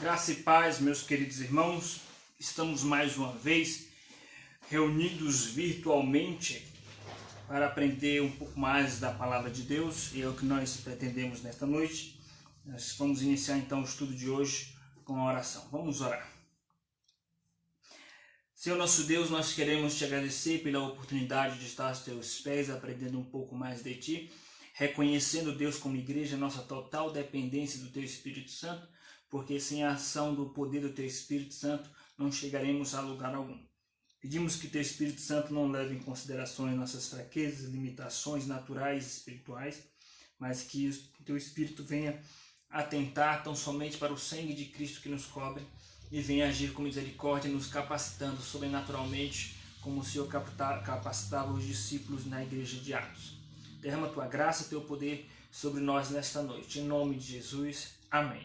Graça e paz, meus queridos irmãos, estamos mais uma vez reunidos virtualmente para aprender um pouco mais da Palavra de Deus, e é o que nós pretendemos nesta noite. Nós vamos iniciar então o estudo de hoje com a oração. Vamos orar. Senhor nosso Deus, nós queremos te agradecer pela oportunidade de estar aos teus pés, aprendendo um pouco mais de ti, reconhecendo, Deus, como igreja, nossa total dependência do teu Espírito Santo, porque sem a ação do poder do teu Espírito Santo não chegaremos a lugar algum. Pedimos que teu Espírito Santo não leve em consideração nossas fraquezas, limitações naturais e espirituais, mas que o teu Espírito venha atentar tão somente para o sangue de Cristo que nos cobre e venha agir com misericórdia, nos capacitando sobrenaturalmente, como o Senhor capacitava os discípulos na igreja de Atos. Derrama tua graça e teu poder sobre nós nesta noite. Em nome de Jesus. Amém.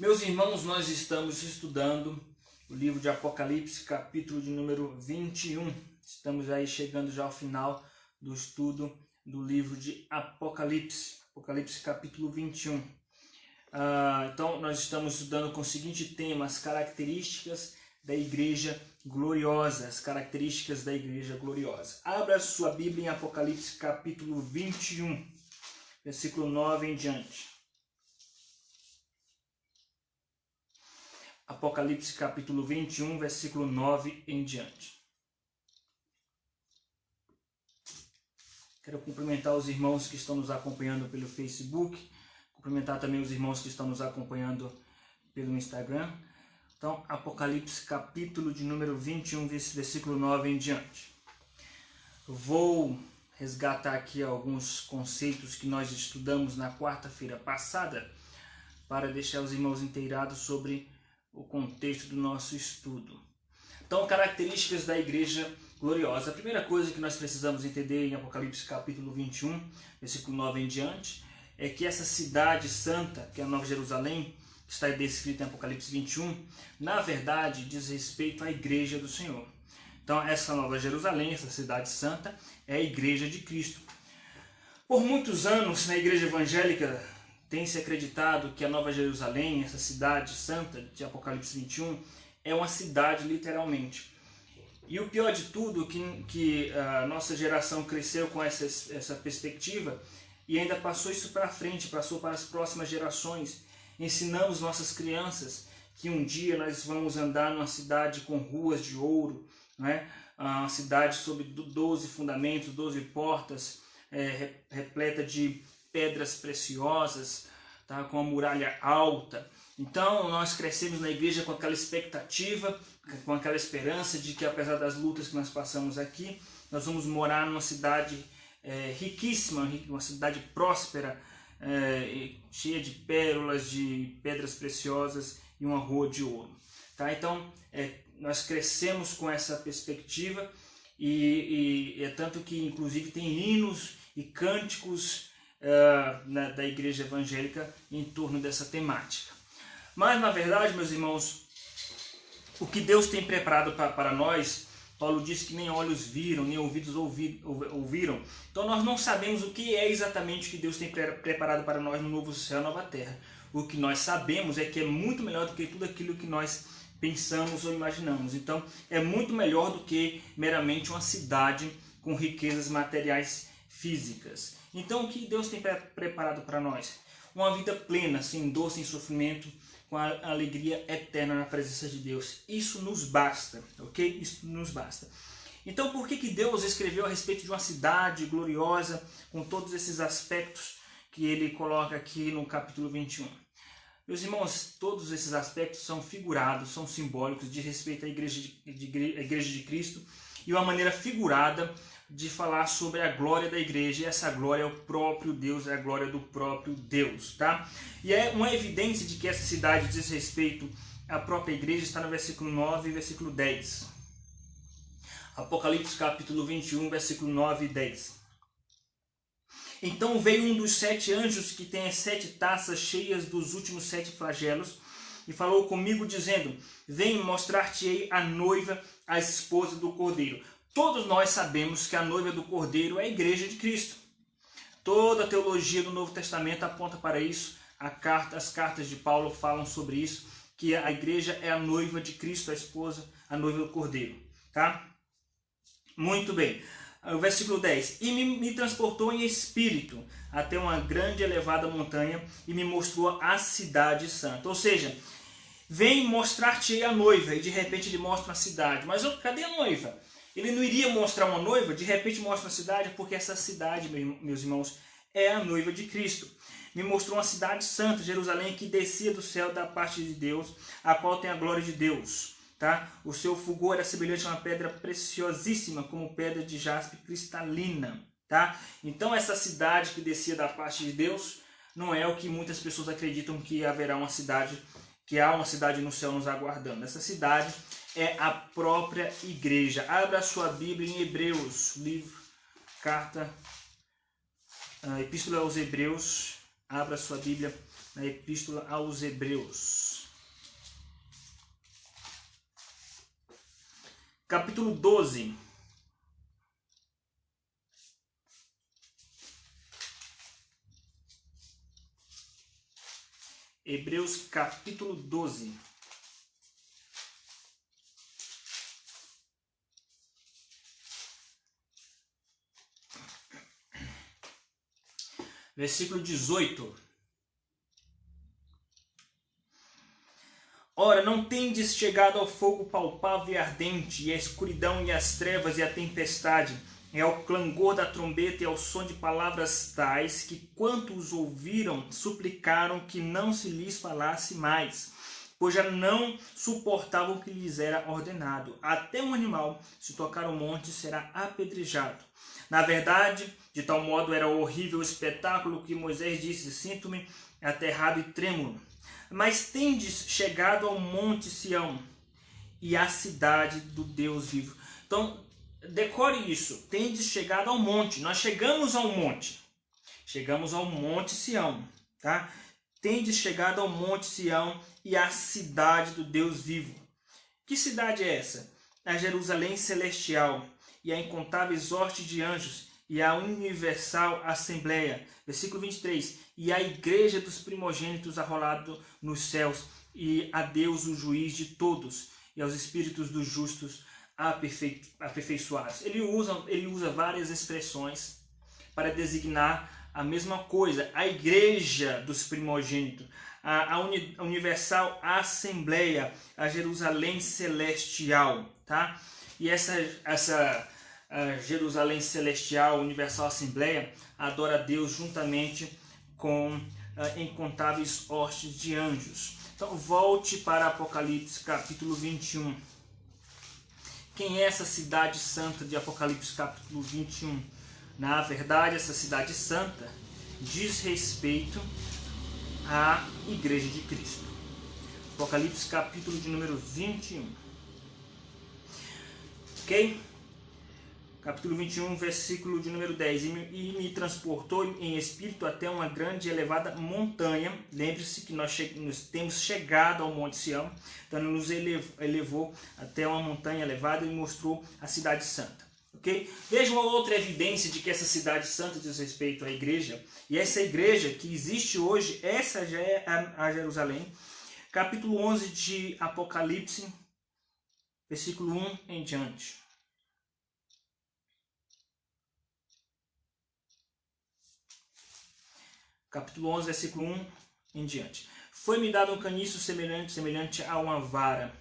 Meus irmãos, nós estamos estudando o livro de Apocalipse, capítulo de número 21. Estamos aí chegando já ao final do estudo do livro de Apocalipse. Apocalipse, capítulo 21. Então, nós estamos estudando com o seguinte tema: as características da igreja gloriosa. As características da igreja gloriosa. Abra sua Bíblia em Apocalipse, capítulo 21, versículo 9 em diante. Apocalipse capítulo 21, versículo 9 em diante. Quero cumprimentar os irmãos que estão nos acompanhando pelo Facebook, cumprimentar também os irmãos que estão nos acompanhando pelo Instagram. Então, Apocalipse capítulo de número 21, versículo 9 em diante. Vou resgatar aqui alguns conceitos que nós estudamos na quarta-feira passada, para deixar os irmãos inteirados sobre o contexto do nosso estudo. Então, características da igreja gloriosa. A primeira coisa que nós precisamos entender em Apocalipse capítulo 21, versículo 9 em diante, é que essa cidade santa, que é a Nova Jerusalém, que está descrita em Apocalipse 21, na verdade diz respeito à igreja do Senhor. Então, essa Nova Jerusalém, essa cidade santa, é a igreja de Cristo. Por muitos anos, na igreja evangélica, tem-se acreditado que a Nova Jerusalém, essa cidade santa de Apocalipse 21, é uma cidade literalmente. E o pior de tudo, que a nossa geração cresceu com essa perspectiva e ainda passou isso para frente, passou para as próximas gerações. Ensinamos nossas crianças que um dia nós vamos andar numa cidade com ruas de ouro, né? Uma cidade sobre 12 fundamentos, 12 portas, repleta de pedras preciosas, tá? Com a muralha alta. Então nós crescemos na igreja com aquela expectativa, com aquela esperança de que, apesar das lutas que nós passamos aqui, nós vamos morar numa cidade riquíssima, uma cidade próspera, cheia de pérolas, de pedras preciosas e uma rua de ouro. Tá? Então nós crescemos com essa perspectiva e é tanto que inclusive tem hinos e cânticos da igreja evangélica em torno dessa temática. Mas, na verdade, meus irmãos, o que Deus tem preparado para nós, Paulo disse que nem olhos viram, nem ouvidos ouviram. Então nós não sabemos o que é exatamente o que Deus tem preparado para nós no novo céu e nova terra. O que nós sabemos é que é muito melhor do que tudo aquilo que nós pensamos ou imaginamos. Então é muito melhor do que meramente uma cidade com riquezas materiais físicas. Então, o que Deus tem preparado para nós? Uma vida plena, sem dor, sem sofrimento, com a alegria eterna na presença de Deus. Isso nos basta, ok? Isso nos basta. Então, por que Deus escreveu a respeito de uma cidade gloriosa, com todos esses aspectos que ele coloca aqui no capítulo 21? Meus irmãos, todos esses aspectos são figurados, são simbólicos, de respeito à igreja de Cristo, e uma maneira figurada de falar sobre a glória da igreja, e essa glória é o próprio Deus, é a glória do próprio Deus, tá? E é uma evidência de que essa cidade diz respeito à própria igreja, está no versículo 9 e versículo 10. Apocalipse capítulo 21, versículo 9 e 10. Então veio um dos 7 anjos que tem as 7 taças cheias dos últimos 7 flagelos, e falou comigo dizendo: vem mostrar-te-ei a noiva, a esposa do Cordeiro. Todos nós sabemos que a noiva do Cordeiro é a igreja de Cristo. Toda a teologia do Novo Testamento aponta para isso. as cartas de Paulo falam sobre isso, que a igreja é a noiva de Cristo, a esposa, a noiva do Cordeiro. Tá? Muito bem. O versículo 10. E me transportou em espírito até uma grande e elevada montanha e me mostrou a cidade santa. Ou seja, vem mostrar-te a noiva, e de repente ele mostra a cidade. Mas cadê a noiva? Ele não iria mostrar uma noiva, de repente mostra a cidade, porque essa cidade, meus irmãos, é a noiva de Cristo. Me mostrou uma cidade santa, Jerusalém, que descia do céu da parte de Deus, a qual tem a glória de Deus. Tá? O seu fulgor era semelhante a uma pedra preciosíssima, como pedra de jaspe cristalina. Tá? Então essa cidade que descia da parte de Deus não é o que muitas pessoas acreditam que haverá uma cidade, que há uma cidade no céu nos aguardando. Essa cidade é a própria igreja. Abra a sua Bíblia em Hebreus, Epístola aos Hebreus. Abra a sua Bíblia na Epístola aos Hebreus. Capítulo 12. Hebreus capítulo 12. Versículo 18. Ora, não tendes chegado ao fogo palpável e ardente, e a escuridão e as trevas e a tempestade, e ao clangor da trombeta e ao som de palavras tais, que quanto os ouviram, suplicaram que não se lhes falasse mais, pois já não suportavam o que lhes era ordenado. Até um animal, se tocar o monte, será apedrejado. Na verdade, de tal modo era horrível o espetáculo que Moisés disse: sinto-me aterrado e trêmulo. Mas tendes chegado ao monte Sião e à cidade do Deus vivo. Então, decore isso. Tendes chegado ao monte. Nós chegamos ao monte. Chegamos ao monte Sião. Tá? Tendes chegado ao monte Sião e à cidade do Deus vivo. Que cidade é essa? A Jerusalém celestial e a incontáveis hostes de anjos e a universal assembleia. Versículo 23. E a igreja dos primogênitos arrolado nos céus, e a Deus o juiz de todos, e aos espíritos dos justos aperfeiçoados. Ele usa várias expressões para designar a mesma coisa. A igreja dos primogênitos, a universal assembleia, a Jerusalém celestial. Tá? E essa Jerusalém celestial, universal assembleia, adora a Deus juntamente com incontáveis hostes de anjos. Então volte para Apocalipse capítulo 21. Quem é essa cidade santa de Apocalipse capítulo 21? Na verdade, essa cidade santa diz respeito à igreja de Cristo. Apocalipse capítulo de número 21. Ok? Capítulo 21, versículo de número 10. E me transportou em espírito até uma grande e elevada montanha. Lembre-se que nós temos chegado ao Monte Sião. Então ele nos elevou até uma montanha elevada e mostrou a cidade santa. Okay? Veja uma outra evidência de que essa cidade santa diz respeito à igreja. E essa igreja que existe hoje, essa já é a Jerusalém. Capítulo 11 de Apocalipse, versículo 1 em diante. Capítulo 11, versículo 1 em diante. Foi-me dado um caniço semelhante a uma vara.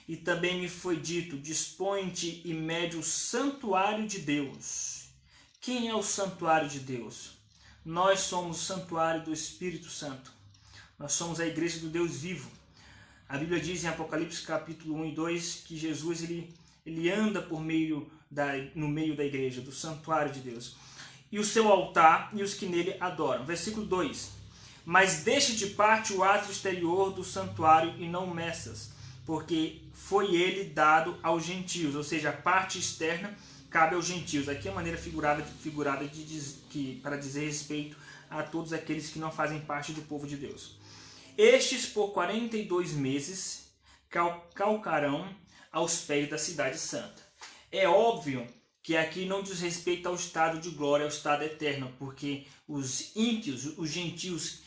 E também me foi dito: dispõe-te e mede o santuário de Deus. Quem é o santuário de Deus? Nós somos o santuário do Espírito Santo. Nós somos a igreja do Deus vivo. A Bíblia diz em Apocalipse capítulo 1 e 2 que Jesus ele anda no meio da igreja, do santuário de Deus. E o seu altar e os que nele adoram. Versículo 2. Mas deixa de parte o átrio exterior do santuário e não meças, porque foi ele dado aos gentios. Ou seja, a parte externa cabe aos gentios. Aqui é a maneira figurada para dizer respeito a todos aqueles que não fazem parte do povo de Deus. Estes por 42 meses calcarão aos pés da cidade santa. É óbvio que aqui não diz respeito ao estado de glória, ao estado eterno, porque os ímpios, os gentios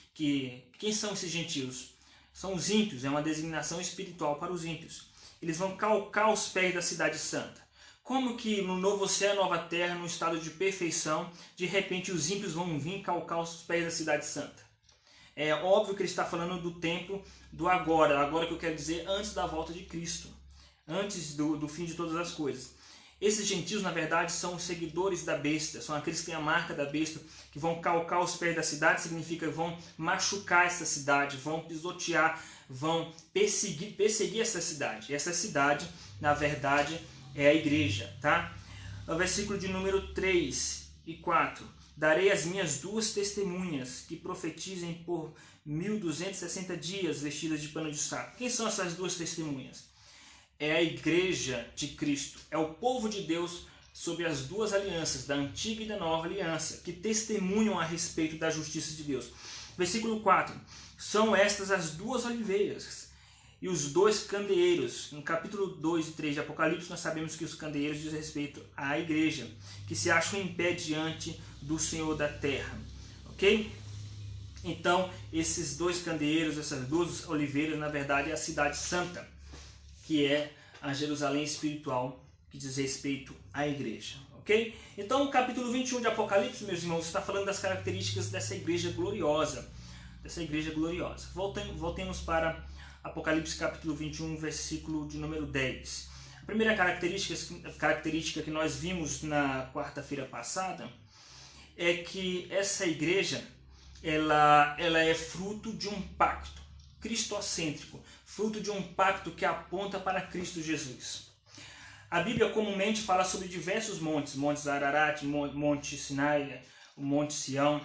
quem são esses gentios? São os ímpios, é uma designação espiritual para os ímpios. Eles vão calcar os pés da cidade santa. Como que no novo céu, nova terra, no estado de perfeição, de repente os ímpios vão vir calcar os pés da cidade santa? É óbvio que ele está falando do tempo do agora que eu quero dizer antes da volta de Cristo, antes do fim de todas as coisas. Esses gentios, na verdade, são os seguidores da besta, são aqueles que têm a marca da besta, que vão calcar os pés da cidade, significa vão machucar essa cidade, vão pisotear, vão perseguir essa cidade. Essa cidade, na verdade, é a igreja, tá? No versículo de número 3 e 4. Darei as minhas 2 testemunhas que profetizem por 1260 dias vestidas de pano de saco. Quem são essas 2 testemunhas? É a igreja de Cristo, é o povo de Deus sob as 2 alianças, da antiga e da nova aliança, que testemunham a respeito da justiça de Deus. Versículo 4, são estas as 2 oliveiras e os 2 candeeiros. No capítulo 2 e 3 de Apocalipse, nós sabemos que os candeeiros dizem respeito à igreja, que se acham em pé diante do Senhor da terra. Ok? Então, esses 2 candeeiros, essas 2 oliveiras, na verdade, é a cidade santa, que é a Jerusalém espiritual, que diz respeito à igreja, ok? Então, o capítulo 21 de Apocalipse, meus irmãos, está falando das características dessa igreja gloriosa, Voltemos para Apocalipse capítulo 21, versículo de número 10. A primeira característica que nós vimos na quarta-feira passada é que essa igreja, ela é fruto de um pacto cristocêntrico, fruto de um pacto que aponta para Cristo Jesus. A Bíblia comumente fala sobre diversos montes, Monte Ararat, Monte Sinai, o Monte Sião.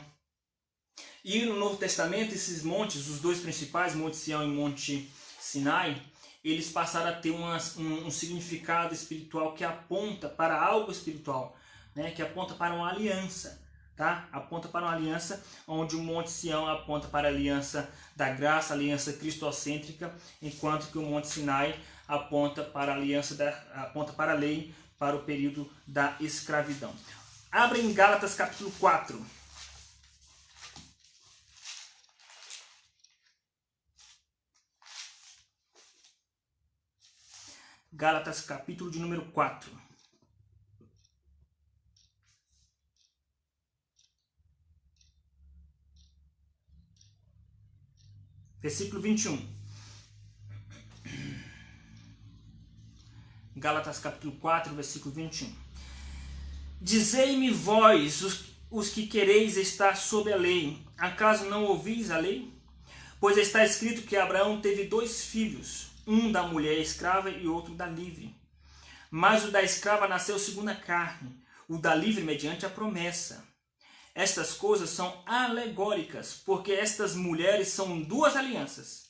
E no Novo Testamento, esses montes, os 2 principais, Monte Sião e Monte Sinai, eles passaram a ter um significado espiritual que aponta para algo espiritual, né? Que aponta para uma aliança. Tá? Aponta para uma aliança, onde o Monte Sião aponta para a aliança da graça, a aliança cristocêntrica, enquanto que o Monte Sinai aponta para a aponta para a lei, para o período da escravidão. Abra em Gálatas capítulo 4. Gálatas capítulo de número 4. Versículo 21. Gálatas capítulo 4, versículo 21. Dizei-me vós, os que quereis estar sob a lei, acaso não ouvis a lei? Pois está escrito que Abraão teve 2 filhos, um da mulher escrava e outro da livre. Mas o da escrava nasceu segundo a carne, o da livre mediante a promessa. Estas coisas são alegóricas, porque estas mulheres são 2 alianças.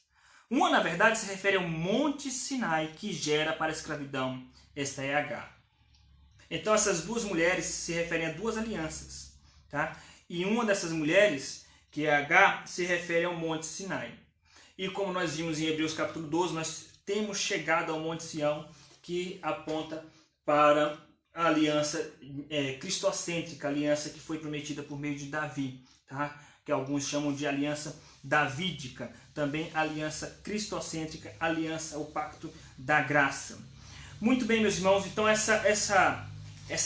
Uma, na verdade, se refere ao Monte Sinai, que gera para a escravidão. Esta é Agar. Então, essas 2 mulheres se referem a 2 alianças. Tá? E uma dessas mulheres, que é Agar, se refere ao Monte Sinai. E como nós vimos em Hebreus capítulo 12, nós temos chegado ao Monte Sião, que aponta para a aliança cristocêntrica, a aliança que foi prometida por meio de Davi, tá? Que alguns chamam de aliança davídica, também aliança cristocêntrica, aliança, o pacto da graça. Muito bem, meus irmãos, então essa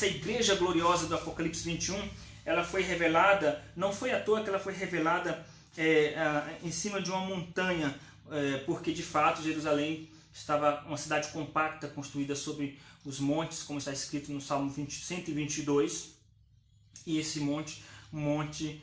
igreja gloriosa do Apocalipse 21, ela foi revelada, não foi à toa que ela foi revelada em cima de uma montanha, porque de fato Jerusalém estava uma cidade compacta, construída sobre os montes, como está escrito no Salmo 122, e esse monte, um monte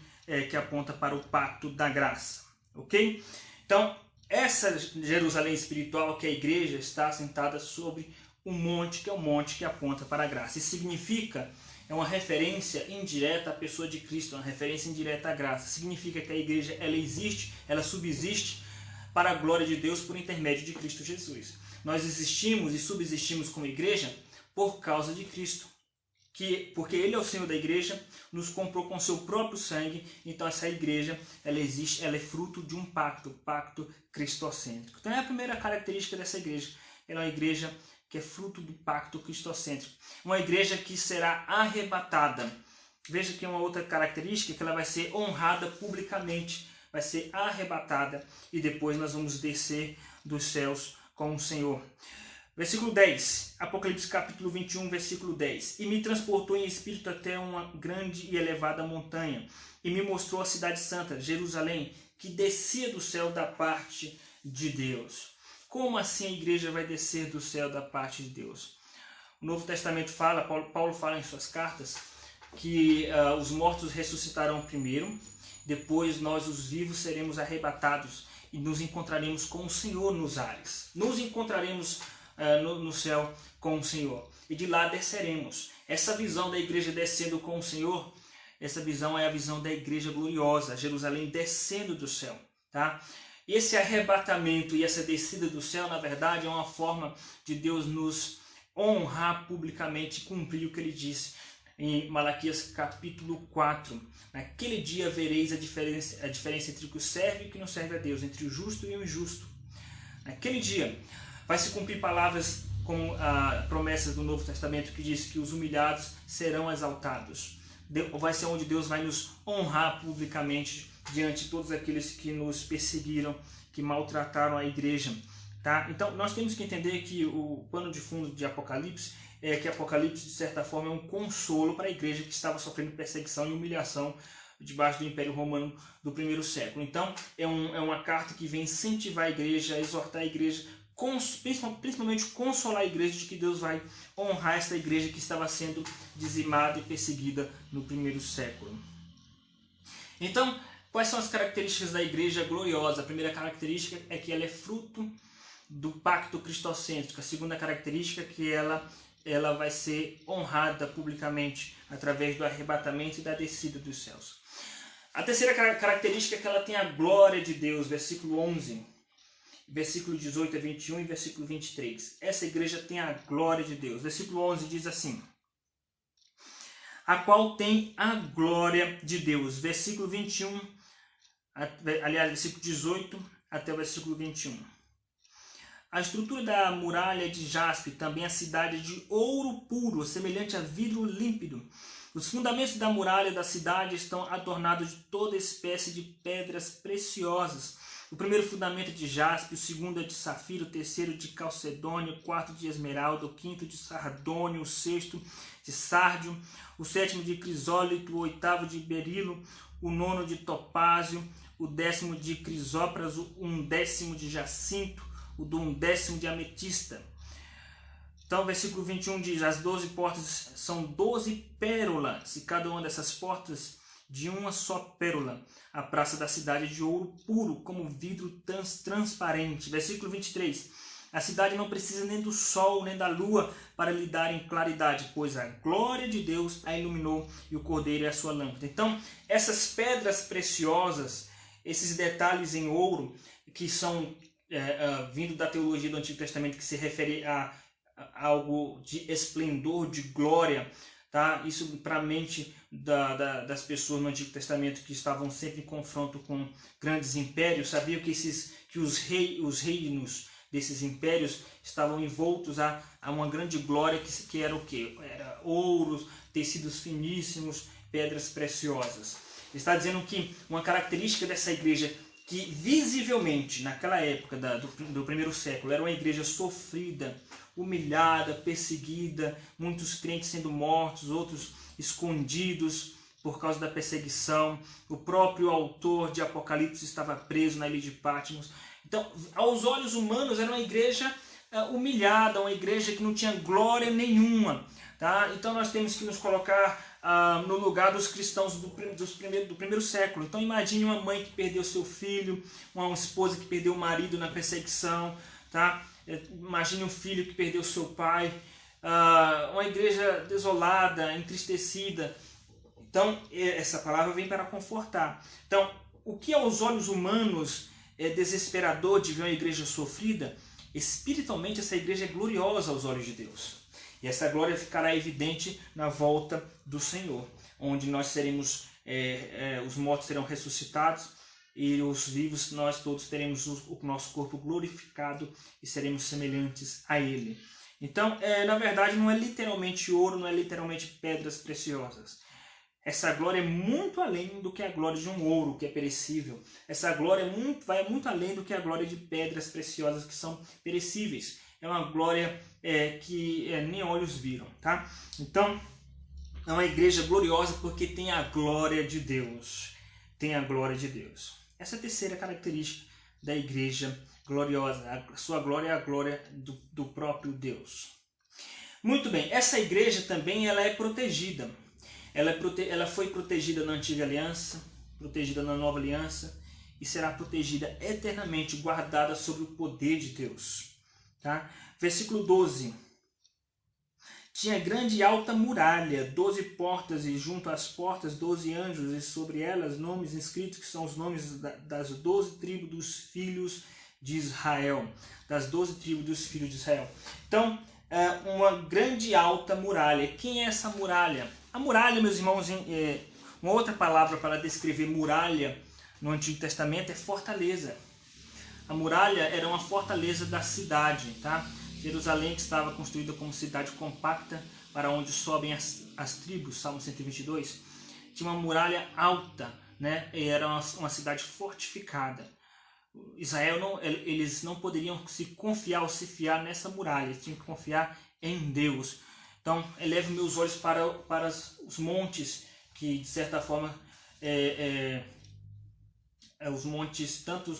que aponta para o pacto da graça, ok? Então, essa Jerusalém espiritual, que é a igreja, está assentada sobre um monte, que é o monte que aponta para a graça. Isso significa, é uma referência indireta à pessoa de Cristo, uma referência indireta à graça. Significa que a igreja, ela existe, ela subsiste para a glória de Deus por intermédio de Cristo Jesus. Nós existimos e subsistimos como igreja por causa de Cristo. Porque Ele é o Senhor da igreja, nos comprou com seu próprio sangue, então essa igreja, ela existe, ela é fruto de um pacto cristocêntrico. Então é a primeira característica dessa igreja. Ela é uma igreja que é fruto do pacto cristocêntrico. Uma igreja que será arrebatada. Veja que uma outra característica é que ela vai ser honrada publicamente vai ser arrebatada e depois nós vamos descer dos céus com o Senhor. Versículo 10, Apocalipse capítulo 21, versículo 10. E me transportou em espírito até uma grande e elevada montanha, e me mostrou a cidade santa, Jerusalém, que descia do céu da parte de Deus. Como assim a igreja vai descer do céu da parte de Deus? O Novo Testamento fala, Paulo fala em suas cartas, que os mortos ressuscitarão primeiro, depois nós, os vivos, seremos arrebatados e nos encontraremos com o Senhor nos ares. Nos encontraremos no céu com o Senhor. E de lá desceremos. Essa visão da igreja descendo com o Senhor, essa visão é a visão da igreja gloriosa, Jerusalém descendo do céu. Tá? Esse arrebatamento e essa descida do céu, na verdade, é uma forma de Deus nos honrar publicamente e cumprir o que ele disse em Malaquias capítulo 4. Naquele dia vereis a diferença entre o que serve e o que não serve a Deus, entre o justo e o injusto. Naquele dia vai se cumprir palavras como a promessa do Novo Testamento que diz que os humilhados serão exaltados. Vai ser onde Deus vai nos honrar publicamente diante de todos aqueles que nos perseguiram, que maltrataram a igreja. Tá? Então nós temos que entender que o pano de fundo de Apocalipse é que Apocalipse, de certa forma, é um consolo para a igreja que estava sofrendo perseguição e humilhação debaixo do Império Romano do primeiro século. Então é uma carta que vem incentivar a igreja, exortar a igreja, principalmente consolar a igreja de que Deus vai honrar esta igreja que estava sendo dizimada e perseguida no primeiro século. Então, quais são as características da igreja gloriosa? A primeira característica é que ela é fruto do pacto cristocêntrico. A segunda característica é que ela vai ser honrada publicamente através do arrebatamento e da descida dos céus. A terceira característica é que ela tem a glória de Deus, versículo 11, versículo 18 a 21 e versículo 23. Essa igreja tem a glória de Deus. Versículo 11 diz assim: a qual tem a glória de Deus. Versículo 21, aliás, versículo 18 até o versículo 21. A estrutura da muralha de jaspe, também a cidade de ouro puro, semelhante a vidro límpido. Os fundamentos da muralha da cidade estão adornados de toda espécie de pedras preciosas. O primeiro fundamento é de jaspe, o segundo é de safiro, o terceiro de calcedônio, o quarto de esmeralda, o quinto de sardônio, o sexto de sárdio, o sétimo de crisólito, o oitavo de berilo, o nono de topázio, o décimo de crisópraso, o undécimo de jacinto, o do undécimo de ametista. Então, o versículo 21 diz: as 12 portas são 12 pérolas, e cada uma dessas portas de uma só pérola. A praça da cidade é de ouro puro, como vidro transparente. Versículo 23. A cidade não precisa nem do sol, nem da lua para lhe darem claridade, pois a glória de Deus a iluminou e o cordeiro é a sua lâmpada. Então, essas pedras preciosas, esses detalhes em ouro, que são vindo da teologia do Antigo Testamento, que se refere a algo de esplendor, de glória, tá? Isso para a mente das pessoas no Antigo Testamento que estavam sempre em confronto com grandes impérios, sabiam que os reinos desses impérios estavam envoltos a uma grande glória que era o quê? Era ouro, tecidos finíssimos, pedras preciosas. Ele está dizendo que uma característica dessa igreja, que visivelmente naquela época do primeiro século era uma igreja sofrida, humilhada, perseguida, muitos crentes sendo mortos, outros escondidos por causa da perseguição. O próprio autor de Apocalipse estava preso na ilha de Patmos. Então, aos olhos humanos, era uma igreja humilhada, uma igreja que não tinha glória nenhuma. Tá? Então, nós temos que nos colocar no lugar dos cristãos do primeiro século. Então, imagine uma mãe que perdeu seu filho, uma esposa que perdeu o marido na perseguição. Tá? Imagine um filho que perdeu seu pai. Uma igreja desolada, entristecida. Então, essa palavra vem para confortar. Então, o que aos olhos humanos é desesperador de ver uma igreja sofrida, espiritualmente essa igreja é gloriosa aos olhos de Deus. E essa glória ficará evidente na volta do Senhor, onde nós seremos, os mortos serão ressuscitados e os vivos, nós todos teremos o nosso corpo glorificado e seremos semelhantes a Ele. Então, na verdade, não é literalmente ouro, não é literalmente pedras preciosas. Essa glória é muito além do que a glória de um ouro que é perecível. Essa glória vai muito além do que a glória de pedras preciosas que são perecíveis. É uma glória que nem olhos viram, tá? Então, é uma igreja gloriosa porque tem a glória de Deus. Tem a glória de Deus. Essa é a terceira característica da igreja gloriosa. A sua glória é a glória do próprio Deus. Muito bem, essa igreja também ela é protegida. Ela foi protegida na antiga aliança, protegida na nova aliança e será protegida eternamente, guardada sob o poder de Deus. Tá? Versículo 12. Tinha grande e alta muralha, 12 portas, e junto às portas 12 anjos, e sobre elas nomes inscritos, que são os nomes das 12 tribos dos filhos de Israel. Das 12 tribos dos filhos de Israel. Então, uma grande e alta muralha. Quem é essa muralha? A muralha, meus irmãos, uma outra palavra para descrever muralha no Antigo Testamento é fortaleza. A muralha era uma fortaleza da cidade, tá? Jerusalém, que estava construída como cidade compacta, para onde sobem as tribos, Salmo 122, tinha uma muralha alta, né? E era uma cidade fortificada. Israel eles não poderiam se confiar ou se fiar nessa muralha, eles tinham que confiar em Deus. Então, elevo meus olhos para os montes, que de certa forma, os montes, tanto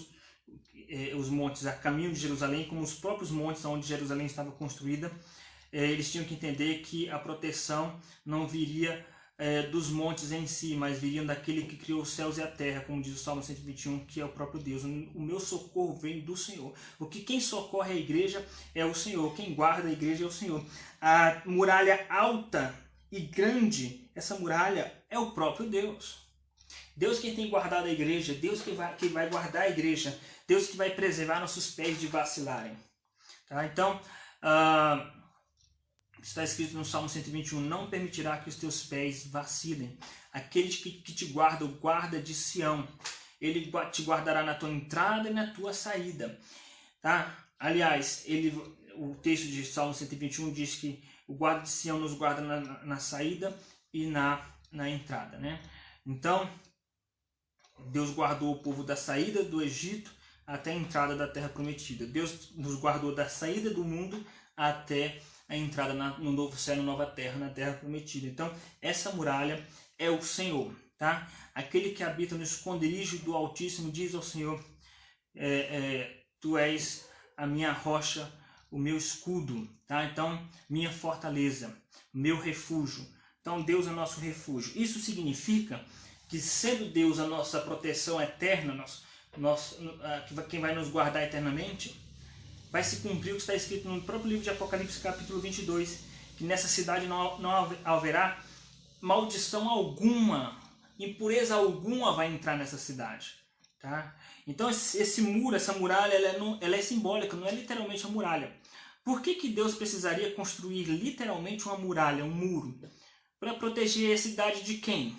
os montes a caminho de Jerusalém, como os próprios montes onde Jerusalém estava construída, eles tinham que entender que a proteção não viria dos montes em si, mas viriam daquele que criou os céus e a terra, como diz o Salmo 121, que é o próprio Deus. O meu socorro vem do Senhor. Porque quem socorre a igreja é o Senhor, quem guarda a igreja é o Senhor. A muralha alta e grande, essa muralha é o próprio Deus. Deus quem tem guardado a igreja, Deus que vai guardar a igreja, Deus que vai preservar nossos pés de vacilarem. Tá? Então, está escrito no Salmo 121, não permitirá que os teus pés vacilem. Aquele que te guarda, o guarda de Sião, ele te guardará na tua entrada e na tua saída. Tá? Aliás, o texto de Salmo 121 diz que o guarda de Sião nos guarda na saída e na entrada. Né? Então, Deus guardou o povo da saída do Egito até a entrada da terra prometida. Deus nos guardou da saída do mundo até a entrada no novo céu, na nova terra, na terra prometida. Então, essa muralha é o Senhor. Tá? Aquele que habita no esconderijo do Altíssimo diz ao Senhor, tu és a minha rocha, o meu escudo. Tá? Então, minha fortaleza, meu refúgio. Então, Deus é nosso refúgio. Isso significa que, sendo Deus a nossa proteção eterna, quem vai nos guardar eternamente, vai se cumprir o que está escrito no próprio livro de Apocalipse, capítulo 22, que nessa cidade não haverá maldição alguma, impureza alguma vai entrar nessa cidade. Tá? Então esse muro, essa muralha, ela é simbólica, não é literalmente a muralha. Por que Deus precisaria construir literalmente uma muralha, um muro? Para proteger a cidade de quem?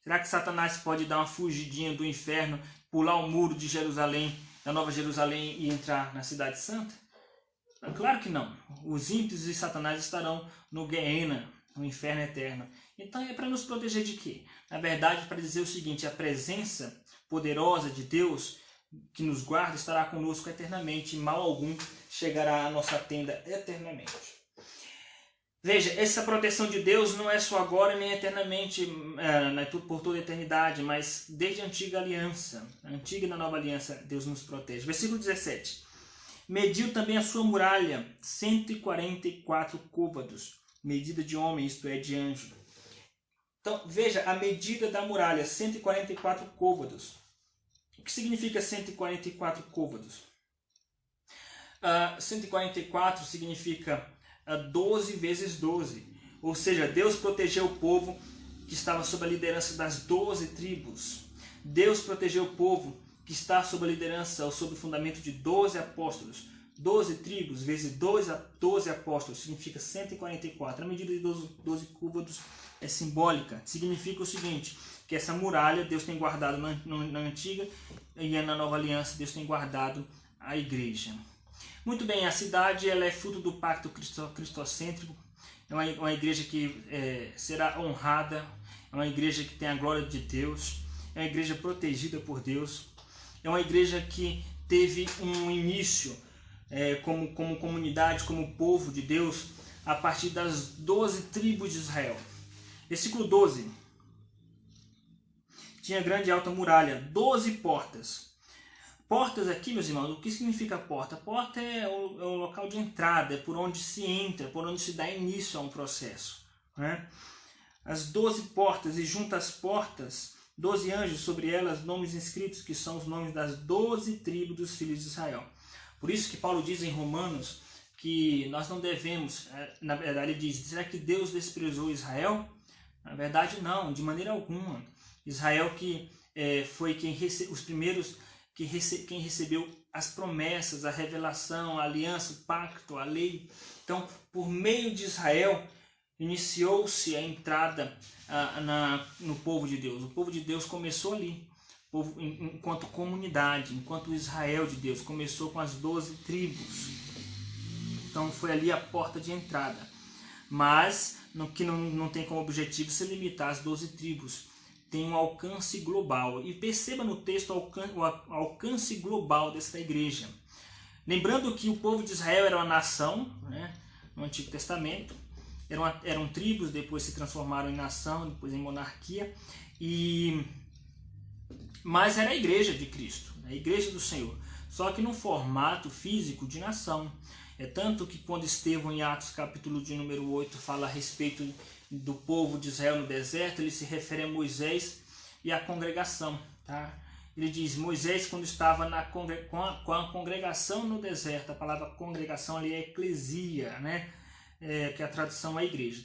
Será que Satanás pode dar uma fugidinha do inferno, pular o muro de Jerusalém, da Nova Jerusalém, e entrar na Cidade Santa? Claro que não. Os ímpios e Satanás estarão no Gehenna, no inferno eterno. Então é para nos proteger de quê? Na verdade, para dizer o seguinte, a presença poderosa de Deus que nos guarda estará conosco eternamente, e mal algum chegará à nossa tenda eternamente. Veja, essa proteção de Deus não é só agora nem eternamente, por toda a eternidade, mas desde a antiga aliança, a antiga e na nova aliança, Deus nos protege. Versículo 17. Mediu também a sua muralha, 144 côvados, medida de homem, isto é, de anjo. Então, veja, a medida da muralha, 144 côvados. O que significa 144 côvados? 144 significa 12 vezes 12. Ou seja, Deus protegeu o povo que estava sob a liderança das 12 tribos. Deus protegeu o povo que está sob a liderança ou sob o fundamento de 12 apóstolos. 12 tribos vezes 12 apóstolos significa 144. A medida de 12 côvados é simbólica. Significa o seguinte, que essa muralha Deus tem guardado na antiga e na nova aliança Deus tem guardado a igreja. Muito bem, a cidade ela é fruto do pacto cristocêntrico, é uma igreja que será honrada, é uma igreja que tem a glória de Deus, é uma igreja protegida por Deus, é uma igreja que teve um início como comunidade, como povo de Deus, a partir das 12 tribos de Israel. Versículo 12. Tinha grande e alta muralha, 12 portas. Portas aqui, meus irmãos, o que significa porta? Porta é o local de entrada, é por onde se entra, por onde se dá início a um processo, né? As 12 portas, e junto às portas, 12 anjos, sobre elas nomes inscritos, que são os nomes das 12 tribos dos filhos de Israel. Por isso que Paulo diz em Romanos que nós não devemos, na verdade ele diz, será que Deus desprezou Israel? Na verdade não, de maneira alguma. Israel que foi os primeiros, quem recebeu as promessas, a revelação, a aliança, o pacto, a lei. Então, por meio de Israel, iniciou-se a entrada no povo de Deus. O povo de Deus começou ali, enquanto comunidade, enquanto Israel de Deus. Começou com as 12 tribos. Então, foi ali a porta de entrada. Mas, que não tem como objetivo se limitar às 12 tribos. Tem um alcance global. E perceba no texto o alcance global desta igreja. Lembrando que o povo de Israel era uma nação, né, no Antigo Testamento. Eram tribos, depois se transformaram em nação, depois em monarquia. Mas era a igreja de Cristo, a igreja do Senhor. Só que num formato físico de nação. É tanto que quando Estevão, em Atos capítulo de número 8, fala a respeito do povo de Israel no deserto, ele se refere a Moisés e à congregação. Tá? Ele diz, Moisés quando estava com a congregação no deserto, a palavra congregação ali é eclesia, né? Que a tradução é igreja.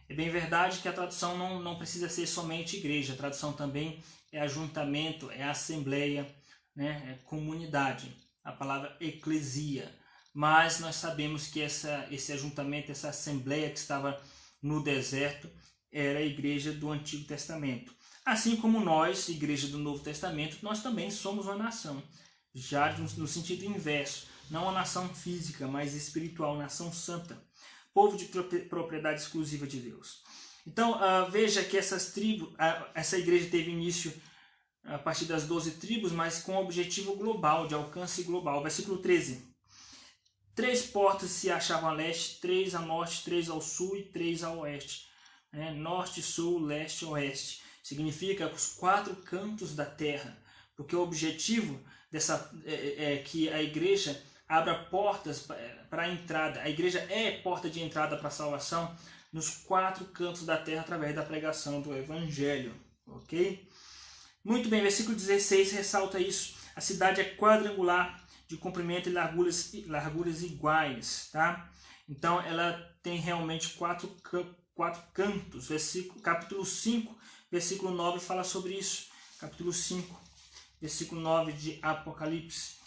É bem verdade que a tradução não precisa ser somente igreja, a tradução também é ajuntamento, é assembleia, né? É comunidade, a palavra eclesia. Mas nós sabemos que esse ajuntamento, essa assembleia que estava no deserto, era a igreja do Antigo Testamento. Assim como nós, igreja do Novo Testamento, nós também somos uma nação, já no sentido inverso, não uma nação física, mas espiritual, nação santa, povo de propriedade exclusiva de Deus. Então, veja que essa igreja teve início a partir das 12 tribos, mas com objetivo global, de alcance global. Versículo 13. 3 portas se achavam a leste, 3 a norte, 3 ao sul e 3 a oeste. Norte, sul, leste, oeste. Significa os 4 cantos da terra. Porque o objetivo é que a igreja abra portas para a entrada. A igreja é porta de entrada para a salvação nos 4 cantos da terra através da pregação do Evangelho. Ok? Muito bem, versículo 16 ressalta isso. A cidade é quadrangular, de comprimento e larguras iguais, tá? Então ela tem realmente 4 cantos. Capítulo 5, versículo 9 fala sobre isso. Capítulo 5, versículo 9 de Apocalipse.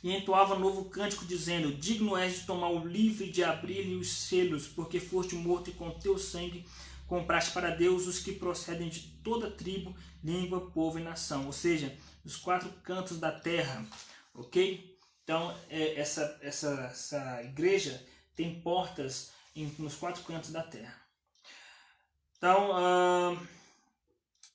E entoava novo cântico, dizendo, digno és de tomar o livro e de abrir-lhe os selos, porque foste morto e com teu sangue compraste para Deus os que procedem de toda tribo, língua, povo e nação. Ou seja, os 4 cantos da terra, ok? Então, essa igreja tem portas nos 4 cantos da terra. Então,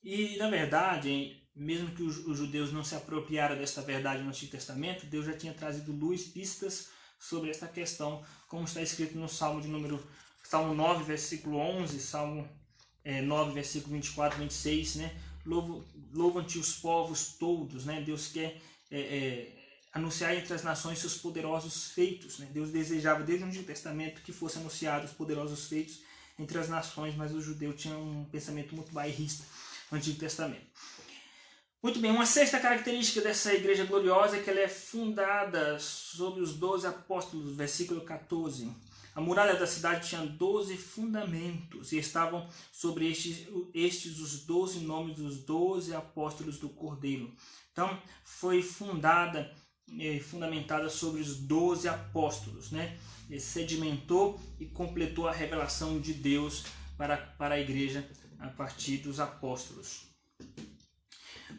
e na verdade, mesmo que os judeus não se apropriaram desta verdade no Antigo Testamento, Deus já tinha trazido luz, pistas sobre esta questão, como está escrito no Salmo 9, versículo 11, Salmo 9, versículo 24, 26, né? Louvam-te os povos todos, né? Deus quer anunciar entre as nações seus poderosos feitos, né? Deus desejava desde o Antigo Testamento que fossem anunciados os poderosos feitos entre as nações, mas o judeu tinha um pensamento muito bairrista no Antigo Testamento. Muito bem, uma sexta característica dessa igreja gloriosa é que ela é fundada sobre os 12 apóstolos, versículo 14. A muralha da cidade tinha 12 fundamentos e estavam sobre estes os 12 nomes dos 12 apóstolos do Cordeiro. Então, foi fundada e fundamentada sobre os 12 apóstolos, né? E sedimentou e completou a revelação de Deus para a igreja a partir dos apóstolos.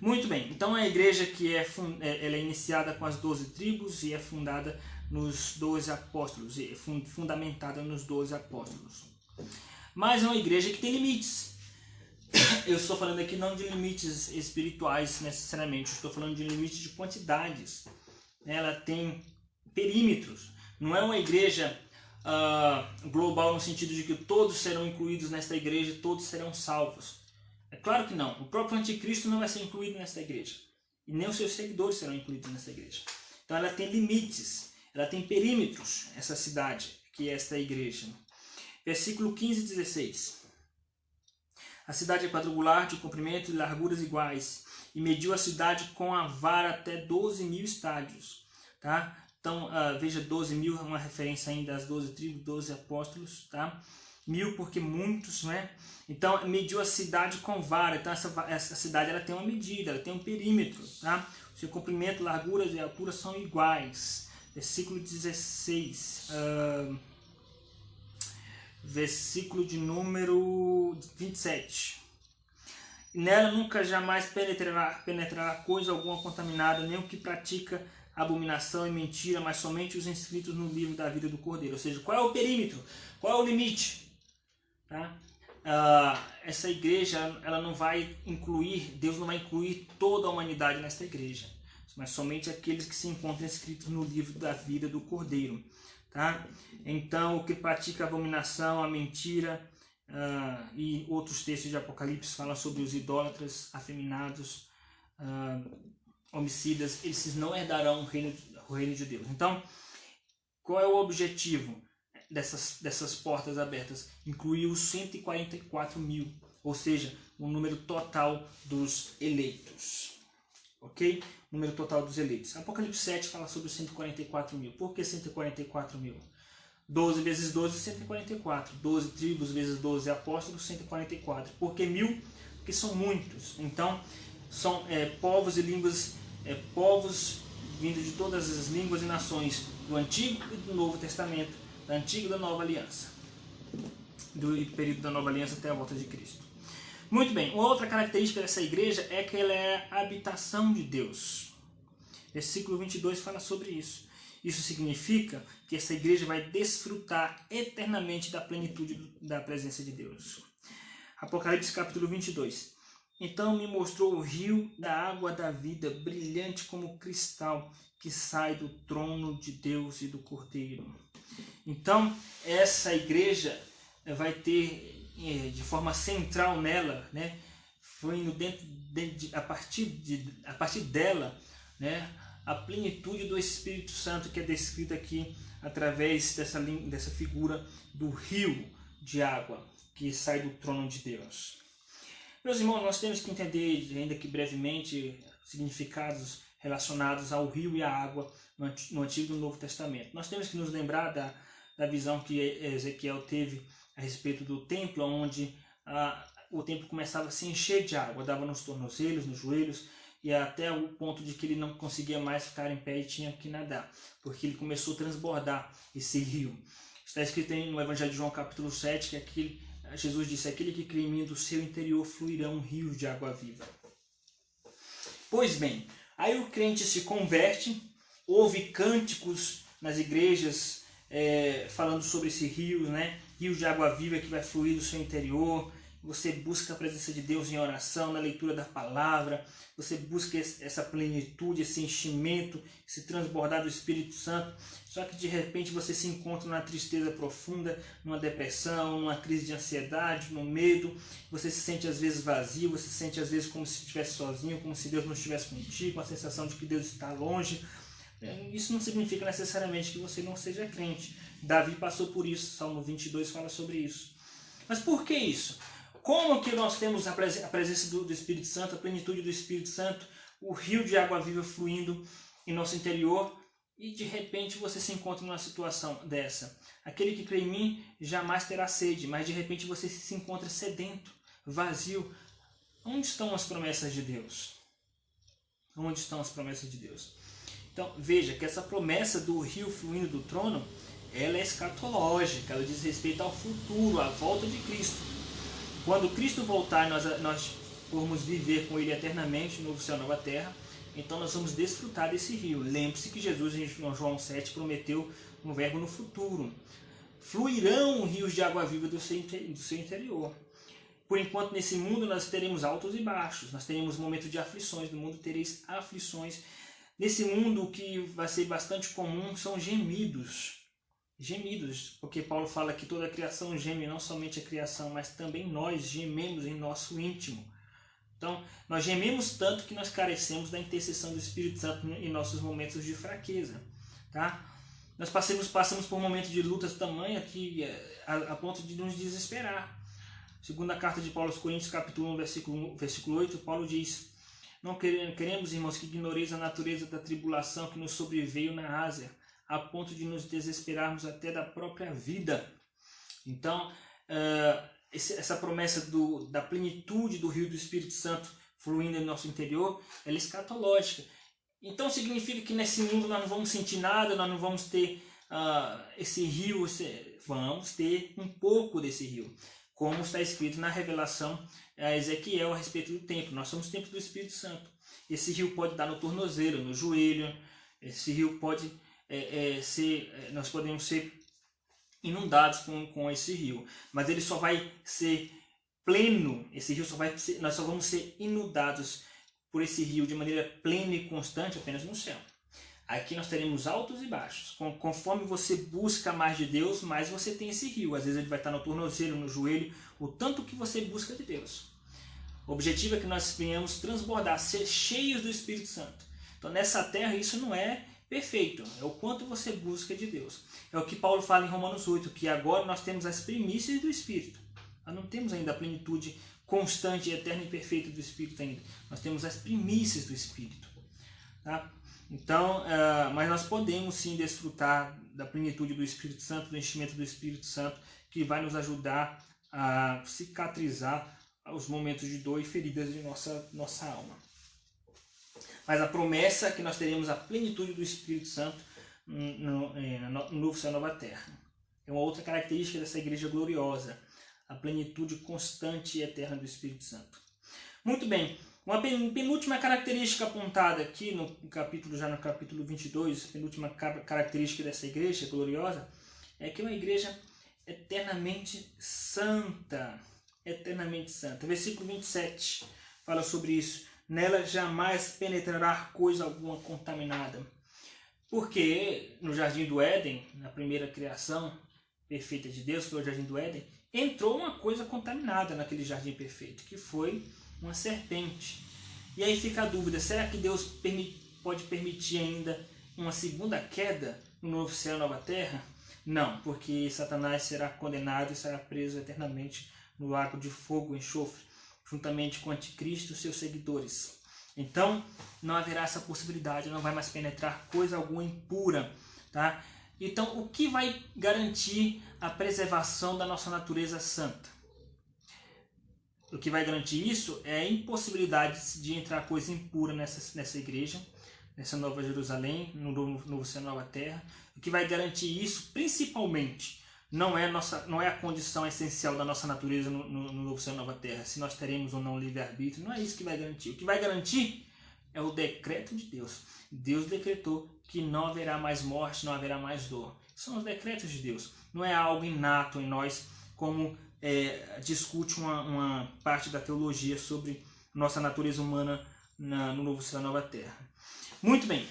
Muito bem, então a igreja que ela é iniciada com as 12 tribos e é fundada nos 12 apóstolos, fundamentada nos 12 apóstolos. Mas é uma igreja que tem limites. Eu estou falando aqui não de limites espirituais necessariamente, estou falando de limites de quantidades. Ela tem perímetros. Não é uma igreja global no sentido de que todos serão incluídos nesta igreja, todos serão salvos. É claro que não. O próprio anticristo não vai ser incluído nesta igreja. E nem os seus seguidores serão incluídos nesta igreja. Então ela tem limites, ela tem perímetros, essa cidade, que é esta igreja. Versículo 15 e 16. A cidade é quadrangular, de comprimento e larguras iguais, e mediu a cidade com a vara até 12.000 estádios. Tá? Então, veja, 12.000 é uma referência ainda às 12 tribos, 12 apóstolos. Tá? 1.000 porque muitos, né? Então, mediu a cidade com vara. Então, essa cidade ela tem uma medida, ela tem um perímetro. Tá? O seu comprimento, larguras e altura são iguais. Versículo 16. Versículo de número 27. Nela nunca jamais penetrará coisa alguma contaminada, nem o que pratica abominação e mentira, mas somente os inscritos no livro da vida do Cordeiro. Ou seja, qual é o perímetro? Qual é o limite? Tá? Essa igreja, ela não vai incluir, Deus não vai incluir toda a humanidade nesta igreja, mas somente aqueles que se encontram inscritos no livro da vida do Cordeiro. Tá? Então, o que pratica a abominação, a mentira e outros textos de Apocalipse falam sobre os idólatras, afeminados, homicidas, eles não herdarão o reino de Deus. Então, qual é o objetivo dessas portas abertas? Incluir os 144.000, ou seja, o número total dos eleitos. Ok? O número total dos eleitos. Apocalipse 7 fala sobre os 144.000. Por que 144.000? 12 vezes 12, 144. 12 tribos vezes 12 apóstolos, 144. Por que 1.000? Porque são muitos. Então, são povos e línguas, povos vindos de todas as línguas e nações do Antigo e do Novo Testamento, da Antiga e da Nova Aliança, do período da Nova Aliança até a volta de Cristo. Muito bem, uma outra característica dessa igreja é que ela é a habitação de Deus. Versículo 22 fala sobre isso. Isso significa que essa igreja vai desfrutar eternamente da plenitude da presença de Deus. Apocalipse capítulo 22. Então me mostrou o rio da água da vida, brilhante como cristal, que sai do trono de Deus e do Cordeiro. Então, essa igreja vai ter de forma central nela, né, fluindo a partir dela, né, a plenitude do Espírito Santo, que é descrita aqui através dessa figura do rio de água que sai do trono de Deus. Meus irmãos, nós temos que entender, ainda que brevemente, significados relacionados ao rio e à água no Antigo e no Novo Testamento. Nós temos que nos lembrar da visão que Ezequiel teve a respeito do templo, onde o templo começava a se encher de água, dava nos tornozelos, nos joelhos, e até o ponto de que ele não conseguia mais ficar em pé e tinha que nadar, porque ele começou a transbordar esse rio. Está escrito no Evangelho de João capítulo 7, que Jesus disse: aquele que crê em mim, do seu interior fluirão rios de água viva. Pois bem, aí o crente se converte, ouve cânticos nas igrejas falando sobre esse rio, né? Rio de água viva que vai fluir do seu interior. Você busca a presença de Deus em oração, na leitura da palavra. Você busca essa plenitude, esse enchimento, esse transbordar do Espírito Santo. Só que de repente você se encontra numa tristeza profunda, numa depressão, numa crise de ansiedade, no medo. Você se sente às vezes vazio, você se sente às vezes como se estivesse sozinho, como se Deus não estivesse contigo, a sensação de que Deus está longe. Isso não significa necessariamente que você não seja crente. Davi passou por isso, Salmo 22 fala sobre isso. Mas por que isso? Como que nós temos a presença do Espírito Santo, a plenitude do Espírito Santo, o rio de água viva fluindo em nosso interior, e de repente você se encontra numa situação dessa? Aquele que crê em mim jamais terá sede, mas de repente você se encontra sedento, vazio. Onde estão as promessas de Deus? Onde estão as promessas de Deus? Então veja que essa promessa do rio fluindo do trono, ela é escatológica, ela diz respeito ao futuro, à volta de Cristo. Quando Cristo voltar e nós formos viver com Ele eternamente, no novo céu e nova terra, então nós vamos desfrutar desse rio. Lembre-se que Jesus em João 7 prometeu um verbo no futuro. Fluirão rios de água viva do seu interior. Por enquanto, nesse mundo nós teremos altos e baixos, nós teremos momentos de aflições, no mundo tereis aflições. Nesse mundo o que vai ser bastante comum são gemidos. Gemidos, porque Paulo fala que toda a criação geme, não somente a criação, mas também nós gememos em nosso íntimo. Então, nós gememos tanto que nós carecemos da intercessão do Espírito Santo em nossos momentos de fraqueza. Tá? Nós passamos por momentos de lutas tamanha que, a ponto de nos desesperar. Segundo a carta de Paulo aos Coríntios, capítulo 1, versículo 8, Paulo diz: não queremos, irmãos, que ignoreis a natureza da tribulação que nos sobreveio na Ásia, a ponto de nos desesperarmos até da própria vida. Então, essa promessa da plenitude do rio do Espírito Santo fluindo em nosso interior, ela é escatológica. Então significa que nesse mundo nós não vamos sentir nada, nós não vamos ter esse rio, vamos ter um pouco desse rio. Como está escrito na revelação a Ezequiel a respeito do templo. Nós somos o templo do Espírito Santo. Esse rio pode dar no tornozelo, no joelho. Esse rio pode nós podemos ser inundados com esse rio. Mas ele só vai ser pleno, esse rio nós só vamos ser inundados por esse rio de maneira plena e constante apenas no céu. Aqui nós teremos altos e baixos. Conforme você busca mais de Deus, mais você tem esse rio. Às vezes ele vai estar no tornozelo, no joelho, o tanto que você busca de Deus. O objetivo é que nós venhamos transbordar, ser cheios do Espírito Santo. Então nessa terra isso não é perfeito, é o quanto você busca de Deus. É o que Paulo fala em Romanos 8, que agora nós temos as primícias do Espírito. Nós não temos ainda a plenitude constante, eterna e perfeita do Espírito ainda. Nós temos as primícias do Espírito. Tá? Então, mas nós podemos sim desfrutar da plenitude do Espírito Santo, do enchimento do Espírito Santo, que vai nos ajudar a cicatrizar os momentos de dor e feridas de nossa alma. Mas a promessa é que nós teremos a plenitude do Espírito Santo no novo céu e nova terra. É uma outra característica dessa igreja gloriosa, a plenitude constante e eterna do Espírito Santo. Muito bem. Uma penúltima característica apontada aqui no capítulo 22, penúltima característica dessa igreja gloriosa, é que é uma igreja eternamente santa. Eternamente santa. Versículo 27 fala sobre isso. Nela jamais penetrará coisa alguma contaminada. Porque no Jardim do Éden, na primeira criação perfeita de Deus, que foi o Jardim do Éden, entrou uma coisa contaminada naquele jardim perfeito, que foi uma serpente. E aí fica a dúvida, será que Deus pode permitir ainda uma segunda queda no novo céu e nova terra? Não, porque Satanás será condenado e será preso eternamente no lago de fogo e enxofre, juntamente com o anticristo e seus seguidores. Então, não haverá essa possibilidade, não vai mais penetrar coisa alguma impura. Tá? Então, o que vai garantir a preservação da nossa natureza santa? O que vai garantir isso é a impossibilidade de entrar coisa impura nessa igreja, nessa Nova Jerusalém, no novo céu e nova terra. O que vai garantir isso, principalmente, não é a condição essencial da nossa natureza no novo céu e nova terra, se nós teremos ou não livre-arbítrio, não é isso que vai garantir. O que vai garantir é o decreto de Deus. Deus decretou que não haverá mais morte, não haverá mais dor. São os decretos de Deus. Não é algo inato em nós, como discute uma parte da teologia sobre nossa natureza humana no novo céu e nova terra. Muito bem.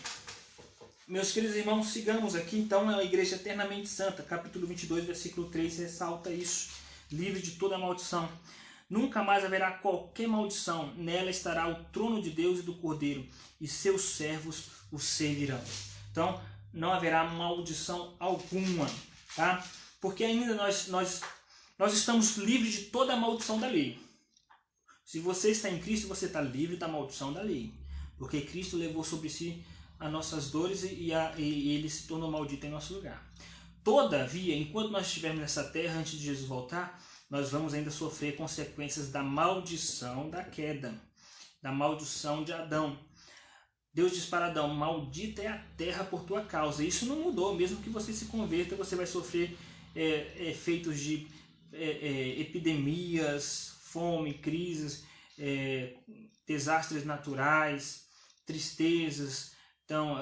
Meus queridos irmãos, sigamos aqui então a igreja eternamente santa. Capítulo 22, versículo 3 ressalta isso. Livre de toda maldição. Nunca mais haverá qualquer maldição. Nela estará o trono de Deus e do Cordeiro, e seus servos o servirão. Então, não haverá maldição alguma, tá? Porque ainda nós estamos livres de toda a maldição da lei. Se você está em Cristo, você está livre da maldição da lei. Porque Cristo levou sobre si as nossas dores e ele se tornou maldito em nosso lugar. Todavia, enquanto nós estivermos nessa terra, antes de Jesus voltar, nós vamos ainda sofrer consequências da maldição da queda, da maldição de Adão. Deus diz para Adão, maldita é a terra por tua causa. Isso não mudou, mesmo que você se converta, você vai sofrer efeitos de epidemias, fome, crises, desastres naturais, tristezas, então,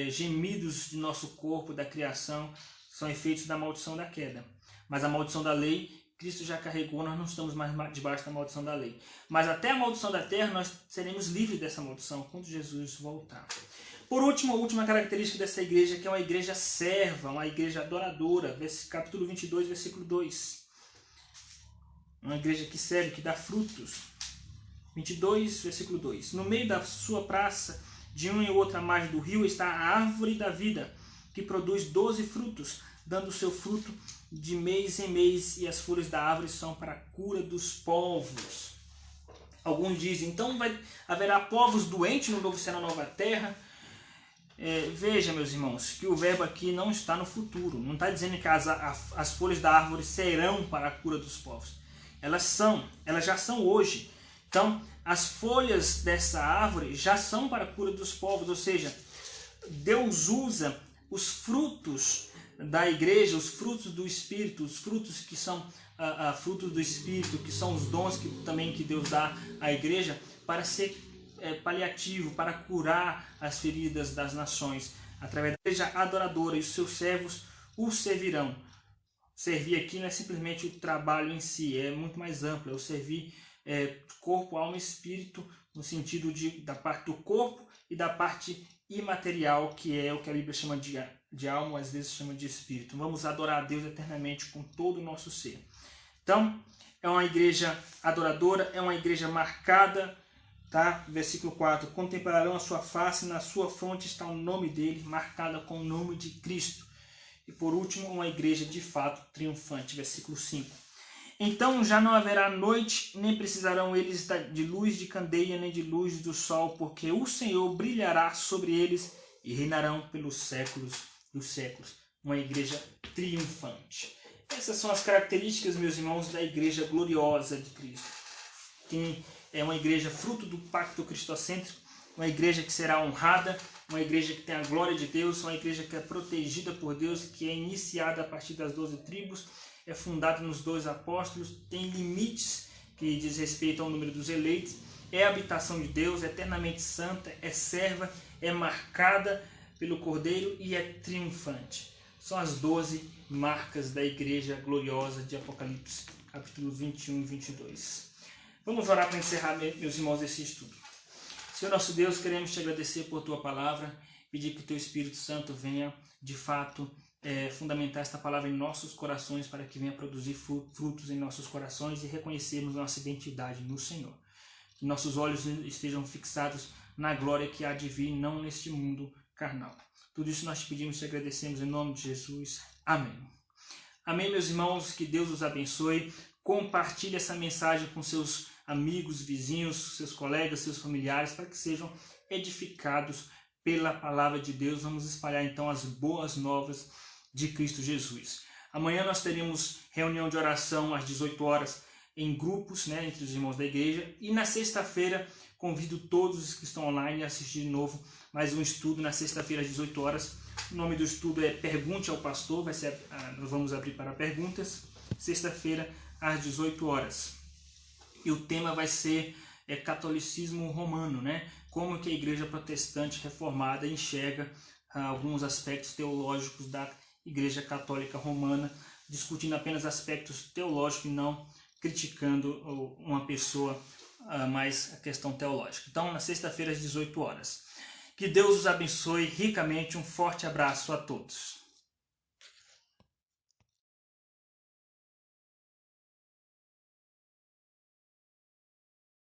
gemidos de nosso corpo, da criação, são efeitos da maldição da queda. Mas a maldição da lei, Cristo já carregou, nós não estamos mais debaixo da maldição da lei. Mas até a maldição da terra, nós seremos livres dessa maldição quando Jesus voltar. Por último, a última característica dessa igreja, que é uma igreja serva, uma igreja adoradora, capítulo 22, versículo 2. Uma igreja que serve, que dá frutos. 22, versículo 2. No meio da sua praça, de uma e outra margem do rio, está a árvore da vida, que produz 12 frutos, dando seu fruto de mês em mês, e as folhas da árvore são para a cura dos povos. Alguns dizem, então haverá povos doentes no novo céu e na nova terra. Veja, meus irmãos, que o verbo aqui não está no futuro. Não está dizendo que as folhas da árvore serão para a cura dos povos. Elas já são hoje. Então, as folhas dessa árvore já são para a cura dos povos. Ou seja, Deus usa os frutos da igreja, os frutos do Espírito, os frutos que são frutos do Espírito, que são os dons que Deus dá à igreja, para ser paliativo, para curar as feridas das nações, através da igreja adoradora, e os seus servos o servirão. Servir aqui não é simplesmente o trabalho em si, é muito mais amplo, é o servir corpo, alma e espírito, no sentido da parte do corpo e da parte imaterial, que é o que a Bíblia chama de alma, às vezes chama de espírito. Vamos adorar a Deus eternamente com todo o nosso ser. Então, é uma igreja adoradora, é uma igreja marcada, tá? Versículo 4, contemplarão a sua face, na sua fronte está o nome dele, marcada com o nome de Cristo. E por último, uma igreja de fato triunfante, versículo 5. Então já não haverá noite, nem precisarão eles de luz de candeia, nem de luz do sol, porque o Senhor brilhará sobre eles e reinarão pelos séculos dos séculos. Uma igreja triunfante. Essas são as características, meus irmãos, da igreja gloriosa de Cristo. Que é uma igreja fruto do pacto cristocêntrico, uma igreja que será honrada, uma igreja que tem a glória de Deus, uma igreja que é protegida por Deus, que é iniciada a partir das 12 tribos, é fundada nos 12 apóstolos, tem limites que diz respeito ao número dos eleitos, é a habitação de Deus, é eternamente santa, é serva, é marcada pelo Cordeiro e é triunfante. São as 12 marcas da igreja gloriosa de Apocalipse, capítulo 21 e 22. Vamos orar para encerrar, meus irmãos, esse estudo. Senhor nosso Deus, queremos te agradecer por tua palavra, pedir que o teu Espírito Santo venha, de fato, fundamentar esta palavra em nossos corações, para que venha produzir frutos em nossos corações e reconhecermos nossa identidade no Senhor. Que nossos olhos estejam fixados na glória que há de vir, não neste mundo carnal. Tudo isso nós te pedimos e te agradecemos em nome de Jesus. Amém. Amém, meus irmãos, que Deus os abençoe. Compartilhe essa mensagem com seus amigos, vizinhos, seus colegas, seus familiares, para que sejam edificados pela palavra de Deus. Vamos espalhar então as boas novas de Cristo Jesus. Amanhã nós teremos reunião de oração às 18 horas em grupos, entre os irmãos da igreja. E na sexta-feira convido todos os que estão online a assistir de novo mais um estudo na sexta-feira às 18 horas. O nome do estudo é Pergunte ao Pastor. Nós vamos abrir para perguntas. Sexta-feira às 18 horas. E o tema vai ser catolicismo romano, Como que a igreja protestante reformada enxerga alguns aspectos teológicos da igreja católica romana, discutindo apenas aspectos teológicos e não criticando uma pessoa, mais a questão teológica. Então, na sexta-feira às 18 horas. Que Deus os abençoe ricamente. Um forte abraço a todos.